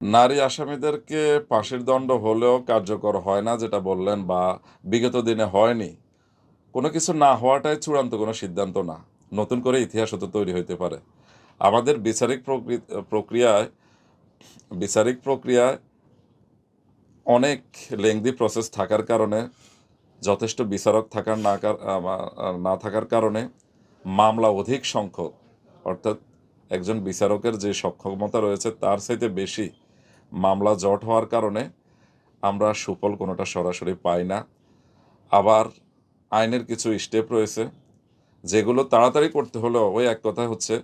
নারী আসামিদেরকে ফাঁসির দণ্ড হলেও কার্যকর হয় না যেটা বললেন, বা বিগত দিনে হয়নি। কোনো কিছু না হওয়াটাই চূড়ান্ত কোনো সিদ্ধান্ত না। নতুন করে ইতিহাস হতে তৈরি হইতে পারে। আমাদের বিচারিক প্রক্রিয়ায় অনেক লেংদি প্রসেস থাকার কারণে, যথেষ্ট বিচারক না থাকার কারণে মামলা অধিক সংখ্যক, অর্থাৎ একজন বিচারকের যে সক্ষমতা রয়েছে তার চাইতে বেশি মামলা জট হওয়ার কারণে আমরা সুফল কোনোটা সরাসরি পাই না। আবার আইনের কিছু স্টেপ রয়েছে যেগুলো তাড়াতাড়ি করতে হলেও ওই এক কথা হচ্ছে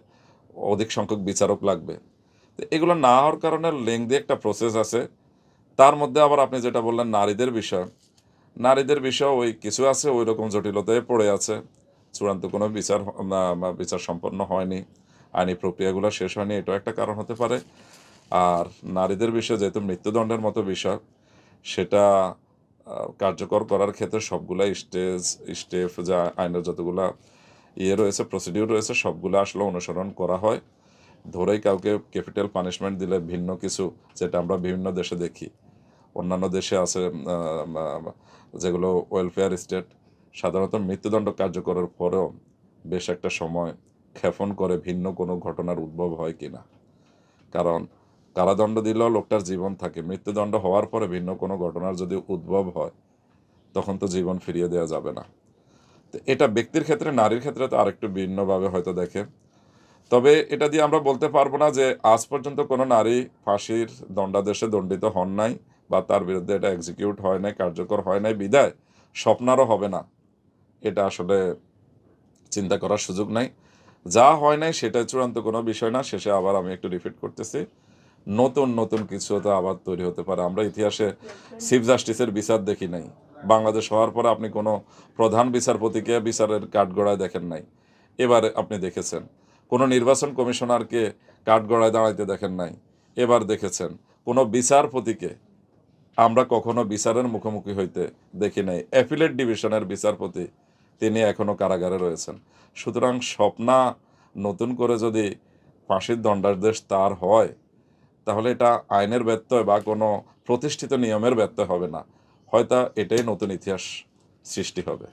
অধিক সংখ্যক বিচারক লাগবে। তো এগুলো না হওয়ার কারণে লেংদি একটা প্রসেস আছে। তার মধ্যে আবার আপনি যেটা বললেন নারীদের বিষয় ওই কিছু আছে, ওই রকম জটিলতায় পড়ে আছে। চূড়ান্ত কোনো বিচার সম্পন্ন হয়নি, আইনি প্রক্রিয়াগুলো শেষ হয়নি, এটাও একটা কারণ হতে পারে। আর নারীদের বিষয়ে যেহেতু মৃত্যুদণ্ডের মতো বিষয়, সেটা কার্যকর করার ক্ষেত্রে সবগুলা স্টেপ যা আইনের যতগুলা রয়েছে, প্রসিডিউর রয়েছে, সবগুলো আসলে অনুসরণ করা হয়। ধরেই কাউকে ক্যাপিটাল পানিশমেন্ট দিলে ভিন্ন কিছু, যেটা আমরা বিভিন্ন দেশে দেখি, অন্যান্য দেশে আছে যেগুলো ওয়েলফেয়ার স্টেট, সাধারণত মৃত্যুদণ্ড কার্যকরের পরেও বেশ একটা সময় ক্ষেপণ করে ভিন্ন কোনো ঘটনার উদ্ভব হয় কিনা। কারণ কারাদণ্ড দিলেও লোকটার জীবন থাকে, মৃত্যুদণ্ড হওয়ার পরে ভিন্ন কোনো ঘটনার যদি উদ্ভব হয় তখন তো জীবন ফিরিয়ে দেওয়া যাবে না। তো এটা ব্যক্তির ক্ষেত্রে, নারীর ক্ষেত্রে তো আরেকটু ভিন্নভাবে হয়তো দেখে। তবে এটা দিয়ে আমরা বলতে পারবো না যে আজ পর্যন্ত কোনো নারী ফাঁসির দণ্ডাদেশে দণ্ডিত হন নাই, বা তার বিরুদ্ধে এটা এক্সিকিউট হয় নাই, কার্যকর হয় নাই বিদায় স্বপ্নারও হবে না। এটা আসলে চিন্তা করার সুযোগ নাই। যা হয় নাই সেটা চূড়ান্ত কোনো বিষয় না। শেষে আবার আমি একটু রিপিট করতেছি, নতুন নতুন কিছু তো আবার তৈরি হতে পারে। আমরা ইতিহাসে চিফ জাস্টিসের বিচার দেখি নাই। বাংলাদেশ হওয়ার পরে আপনি কোনো প্রধান বিচারপতিকে বিচারের কাঠগড়ায় দেখেন নাই, এবারে আপনি দেখেছেন। কোনো নির্বাচন কমিশনারকে কাঠগড়ায় দাঁড়াইতে দেখেন নাই, এবার দেখেছেন। কোনো বিচারপতিকে আমরা কখনো বিচারের মুখোমুখি হইতে দেখি নাই। অ্যাপিলেট ডিভিশনের বিচারপতি, তিনি এখনও কারাগারে রয়েছেন। সুতরাং স্বপ্না নতুন করে যদি ফাঁসির দণ্ডাদেশ তার হয়, তাহলে এটা আইনের ব্যত্যয় বা কোনো প্রতিষ্ঠিত নিয়মের ব্যত্যয় হবে না, হয়তো এটাই নতুন ইতিহাস সৃষ্টি হবে।